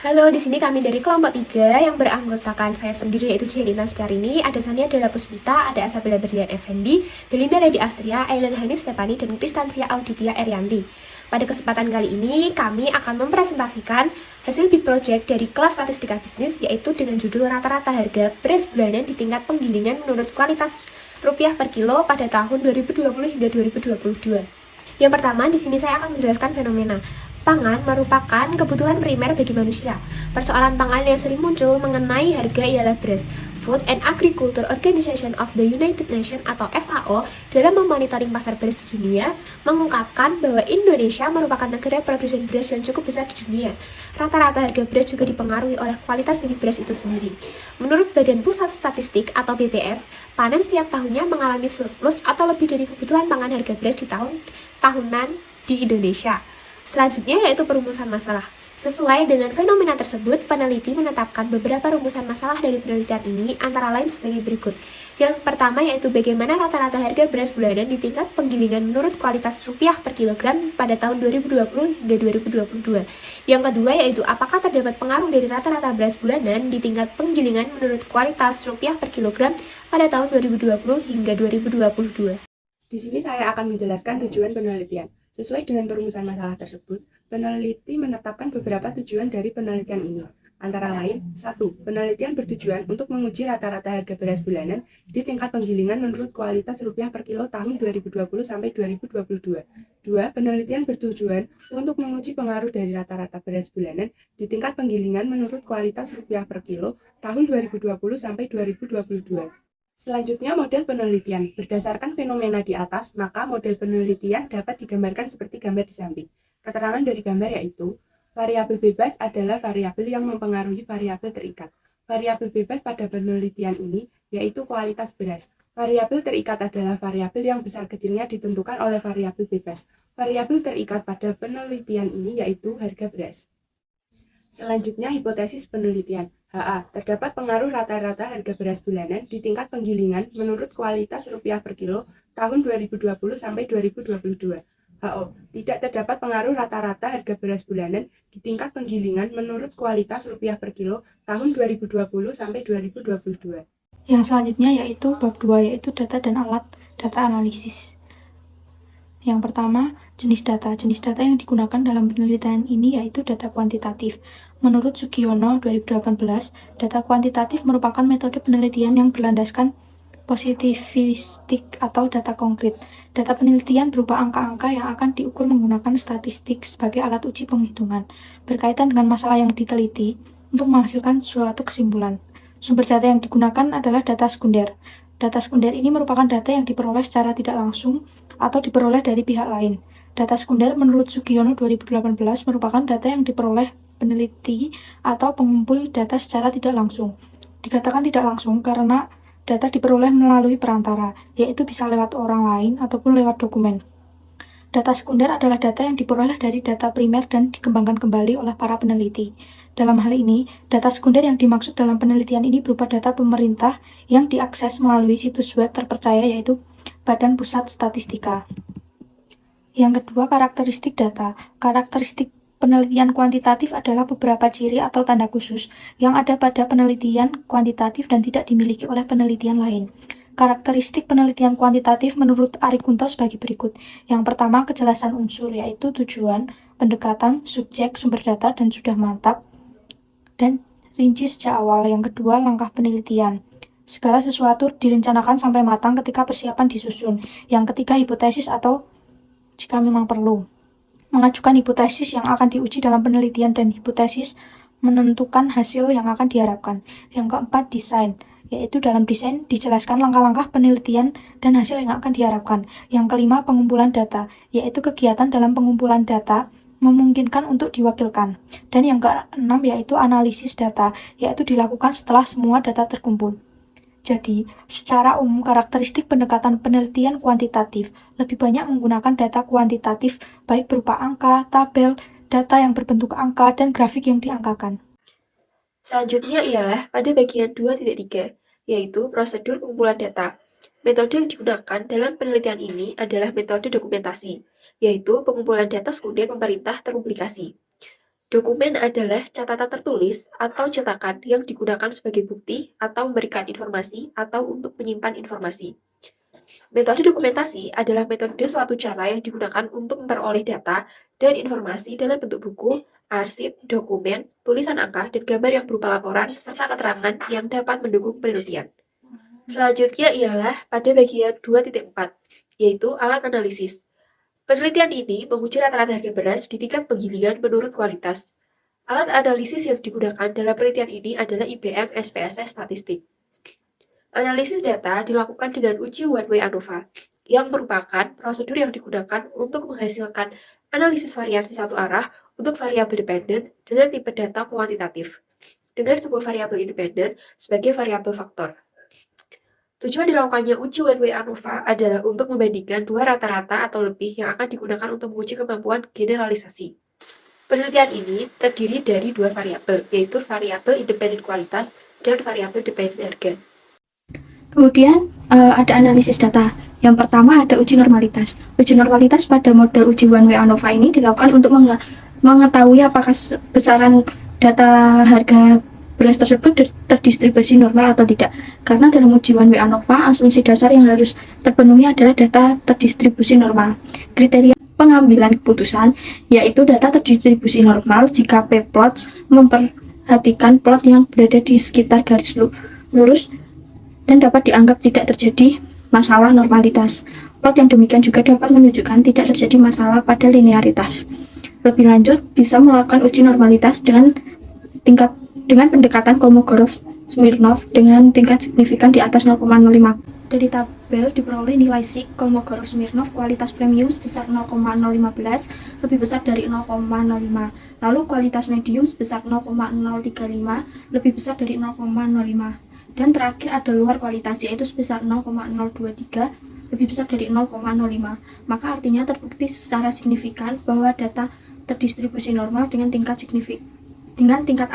Halo, di sini kami dari kelompok 3 yang beranggotakan saya sendiri yaitu Jenita Scarini, ada Sania Della Puspita, ada Asabella Berlian Effendi, Delinda Lady Astria, Aileen Hanis Stefani, dan Kristansia Auditia Erianti. Pada kesempatan kali ini, kami akan mempresentasikan hasil big project dari kelas statistika bisnis yaitu dengan judul rata-rata harga beras bulanan di tingkat penggilingan menurut kualitas rupiah per kilo pada tahun 2020 hingga 2022. Yang pertama, di sini saya akan menjelaskan fenomena. Pangan merupakan kebutuhan primer bagi manusia. Persoalan pangan yang sering muncul mengenai harga ialah beras. Food and Agriculture Organization of the United Nations atau FAO dalam memonitoring pasar beras di dunia mengungkapkan bahwa Indonesia merupakan negara produsen beras yang cukup besar di dunia. Rata-rata harga beras juga dipengaruhi oleh kualitas dari beras itu sendiri. Menurut Badan Pusat Statistik atau BPS, panen setiap tahunnya mengalami surplus atau lebih dari kebutuhan pangan harga beras di tahunan di Indonesia. Selanjutnya yaitu perumusan masalah. Sesuai dengan fenomena tersebut, peneliti menetapkan beberapa rumusan masalah dari penelitian ini antara lain sebagai berikut. Yang pertama yaitu bagaimana rata-rata harga beras bulanan di tingkat penggilingan menurut kualitas rupiah per kilogram pada tahun 2020 hingga 2022. Yang kedua yaitu apakah terdapat pengaruh dari rata-rata beras bulanan di tingkat penggilingan menurut kualitas rupiah per kilogram pada tahun 2020 hingga 2022. Di sini saya akan menjelaskan tujuan penelitian. Sesuai dengan perumusan masalah tersebut, peneliti menetapkan beberapa tujuan dari penelitian ini. Antara lain, 1. Penelitian bertujuan untuk menguji rata-rata harga beras bulanan di tingkat penggilingan menurut kualitas rupiah per kilo tahun 2020 sampai 2022. 2. Penelitian bertujuan untuk menguji pengaruh dari rata-rata beras bulanan di tingkat penggilingan menurut kualitas rupiah per kilo tahun 2020 sampai 2022. Selanjutnya, model penelitian. Berdasarkan fenomena di atas, maka model penelitian dapat digambarkan seperti gambar di samping. Keterangan dari gambar yaitu, variabel bebas adalah variabel yang mempengaruhi variabel terikat. Variabel bebas pada penelitian ini yaitu kualitas beras. Variabel terikat adalah variabel yang besar kecilnya ditentukan oleh variabel bebas. Variabel terikat pada penelitian ini yaitu harga beras. Selanjutnya, hipotesis penelitian. HA. Terdapat pengaruh rata-rata harga beras bulanan di tingkat penggilingan menurut kualitas rupiah per kilo tahun 2020 sampai 2022. HO. Tidak terdapat pengaruh rata-rata harga beras bulanan di tingkat penggilingan menurut kualitas rupiah per kilo tahun 2020 sampai 2022. Yang selanjutnya yaitu bab 2 yaitu data dan alat data analisis. Yang pertama, jenis data. Jenis data yang digunakan dalam penelitian ini yaitu data kuantitatif. Menurut Sugiono 2018, data kuantitatif merupakan metode penelitian yang berlandaskan positivistik atau data konkret. Data penelitian berupa angka-angka yang akan diukur menggunakan statistik sebagai alat uji penghitungan, berkaitan dengan masalah yang diteliti untuk menghasilkan suatu kesimpulan. Sumber data yang digunakan adalah data sekunder. Data sekunder ini merupakan data yang diperoleh secara tidak langsung atau diperoleh dari pihak lain. Data sekunder menurut Sugiono 2018 merupakan data yang diperoleh peneliti atau pengumpul data secara tidak langsung. Dikatakan tidak langsung karena data diperoleh melalui perantara, yaitu bisa lewat orang lain ataupun lewat dokumen. Data sekunder adalah data yang diperoleh dari data primer dan dikembangkan kembali oleh para peneliti. Dalam hal ini, data sekunder yang dimaksud dalam penelitian ini berupa data pemerintah yang diakses melalui situs web terpercaya yaitu Badan Pusat Statistika. Yang kedua, karakteristik data. Karakteristik penelitian kuantitatif adalah beberapa ciri atau tanda khusus yang ada pada penelitian kuantitatif dan tidak dimiliki oleh penelitian lain. Karakteristik penelitian kuantitatif menurut Ari Kunto sebagai berikut. Yang pertama, kejelasan unsur, yaitu tujuan, pendekatan, subjek, sumber data, dan sudah mantap, dan rinci sejak awal. Yang kedua, langkah penelitian. Segala sesuatu direncanakan sampai matang ketika persiapan disusun. Yang ketiga, hipotesis atau jika memang perlu. Mengajukan hipotesis yang akan diuji dalam penelitian dan hipotesis menentukan hasil yang akan diharapkan. Yang keempat, desain, yaitu dalam desain dijelaskan langkah-langkah penelitian dan hasil yang akan diharapkan. Yang kelima, pengumpulan data, yaitu kegiatan dalam pengumpulan data memungkinkan untuk diwakilkan. Dan yang keenam yaitu analisis data, yaitu dilakukan setelah semua data terkumpul. Jadi, secara umum karakteristik pendekatan penelitian kuantitatif lebih banyak menggunakan data kuantitatif baik berupa angka, tabel, data yang berbentuk angka, dan grafik yang diangkakan. Selanjutnya ialah pada bagian 2.3, yaitu prosedur pengumpulan data. Metode yang digunakan dalam penelitian ini adalah metode dokumentasi, yaitu pengumpulan data sekunder pemerintah terpublikasi. Dokumen adalah catatan tertulis atau cetakan yang digunakan sebagai bukti atau memberikan informasi atau untuk menyimpan informasi. Metode dokumentasi adalah metode suatu cara yang digunakan untuk memperoleh data dan informasi dalam bentuk buku, arsip, dokumen, tulisan angka, dan gambar yang berupa laporan serta keterangan yang dapat mendukung penelitian. Selanjutnya ialah pada bagian 2.4, yaitu alat analisis. Penelitian ini menguji rata-rata harga beras di tingkat penggilingan menurut kualitas. Alat analisis yang digunakan dalam penelitian ini adalah IBM SPSS Statistik. Analisis data dilakukan dengan uji one-way ANOVA, yang merupakan prosedur yang digunakan untuk menghasilkan analisis variasi satu arah untuk variabel dependen dengan tipe data kuantitatif, dengan sebuah variabel independen sebagai variabel faktor. Tujuan dilakukannya uji one-way ANOVA adalah untuk membandingkan dua rata-rata atau lebih yang akan digunakan untuk menguji kemampuan generalisasi. Penelitian ini terdiri dari dua variabel, yaitu variabel independen kualitas dan variabel dependen harga. Kemudian ada analisis data. Yang pertama ada uji normalitas. Uji normalitas pada model uji one-way ANOVA ini dilakukan untuk mengetahui apakah besaran data harga beras tersebut terdistribusi normal atau tidak. Karena dalam uji one-way ANOVA, asumsi dasar yang harus terpenuhi adalah data terdistribusi normal. Kriteria pengambilan keputusan yaitu data terdistribusi normal jika p-plot memperhatikan plot yang berada di sekitar garis lurus dan dapat dianggap tidak terjadi masalah normalitas. Plot yang demikian juga dapat menunjukkan tidak terjadi masalah pada linearitas. Lebih lanjut, bisa melakukan uji normalitas dengan pendekatan Kolmogorov-Smirnov dengan tingkat signifikan di atas 0,05. Dari tabel diperoleh nilai sig Kolmogorov-Smirnov kualitas premium sebesar 0,015 lebih besar dari 0,05. Lalu kualitas medium sebesar 0,035 lebih besar dari 0,05. Dan terakhir ada luar kualitas yaitu sebesar 0,023 lebih besar dari 0,05. Maka artinya terbukti secara signifikan bahwa data terdistribusi normal dengan tingkat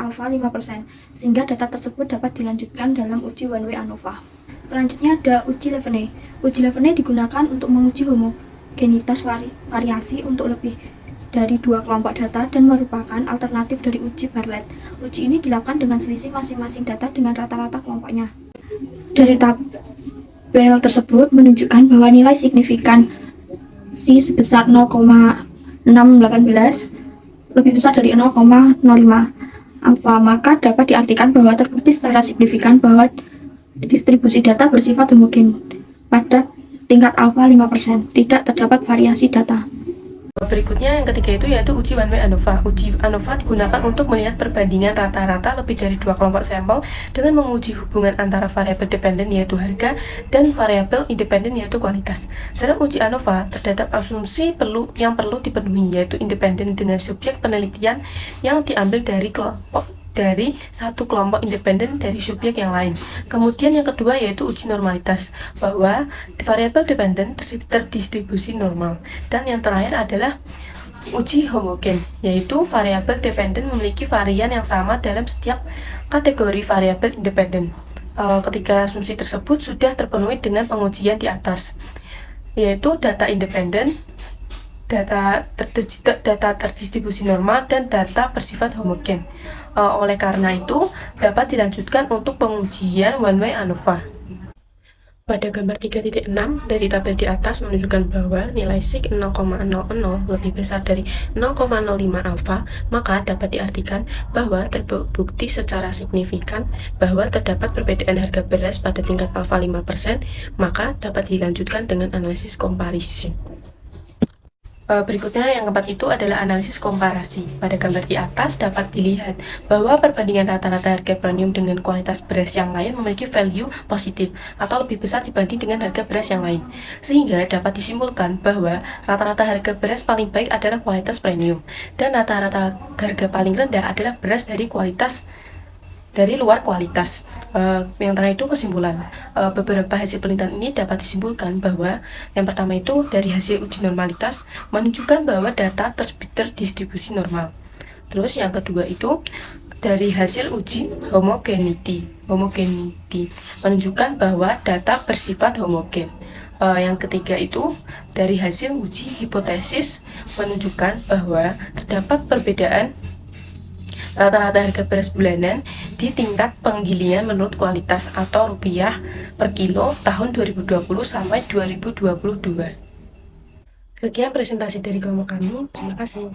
alfa 5%, sehingga data tersebut dapat dilanjutkan dalam uji one-way ANOVA. Selanjutnya ada uji Levene. Uji Levene digunakan untuk menguji homogenitas variasi untuk lebih dari dua kelompok data dan merupakan alternatif dari uji Bartlett. Uji ini dilakukan dengan selisih masing-masing data dengan rata-rata kelompoknya. Dari tabel tersebut menunjukkan bahwa nilai signifikan C sebesar 0,618 lebih besar dari 0,05 alfa, maka dapat diartikan bahwa terbukti secara signifikan bahwa distribusi data bersifat homogen pada tingkat alfa 5%, tidak terdapat variasi data. Berikutnya yang ketiga itu yaitu uji one-way ANOVA. Uji ANOVA digunakan untuk melihat perbandingan rata-rata lebih dari dua kelompok sampel dengan menguji hubungan antara variabel dependen yaitu harga dan variabel independen yaitu kualitas. Dalam uji ANOVA terdapat asumsi yang perlu dipenuhi yaitu independen dengan subjek penelitian yang diambil dari satu kelompok independen dari subjek yang lain. Kemudian yang kedua yaitu uji normalitas, bahwa variabel dependen terdistribusi normal. Dan yang terakhir adalah uji homogen, yaitu variabel dependen memiliki varian yang sama dalam setiap kategori variabel independen. Ketika asumsi tersebut sudah terpenuhi dengan pengujian di atas, yaitu data independen, data terdistribusi normal, dan data bersifat homogen. Oleh karena itu, dapat dilanjutkan untuk pengujian one-way ANOVA. Pada gambar 3.6 dari tabel di atas menunjukkan bahwa nilai sig 0,00 lebih besar dari 0,05 alfa, maka dapat diartikan bahwa terbukti secara signifikan bahwa terdapat perbedaan harga beras pada tingkat alfa 5%, maka dapat dilanjutkan dengan analisis komparisi. Berikutnya yang keempat itu adalah analisis komparasi. Pada gambar di atas dapat dilihat bahwa perbandingan rata-rata harga premium dengan kualitas beras yang lain memiliki value positif atau lebih besar dibanding dengan harga beras yang lain. Sehingga dapat disimpulkan bahwa rata-rata harga beras paling baik adalah kualitas premium dan rata-rata harga paling rendah adalah beras dari luar kualitas. Yang terakhir itu kesimpulan. Beberapa hasil penelitian ini dapat disimpulkan bahwa yang pertama itu dari hasil uji normalitas menunjukkan bahwa data terdistribusi normal. Terus yang kedua itu dari hasil uji homogeneity menunjukkan bahwa data bersifat homogen. Yang ketiga itu dari hasil uji hipotesis menunjukkan bahwa terdapat perbedaan rata-rata harga beras bulanan di tingkat penggilingan menurut kualitas atau rupiah per kilo tahun 2020 sampai 2022. Sekian presentasi dari kelompok kami. Terima kasih.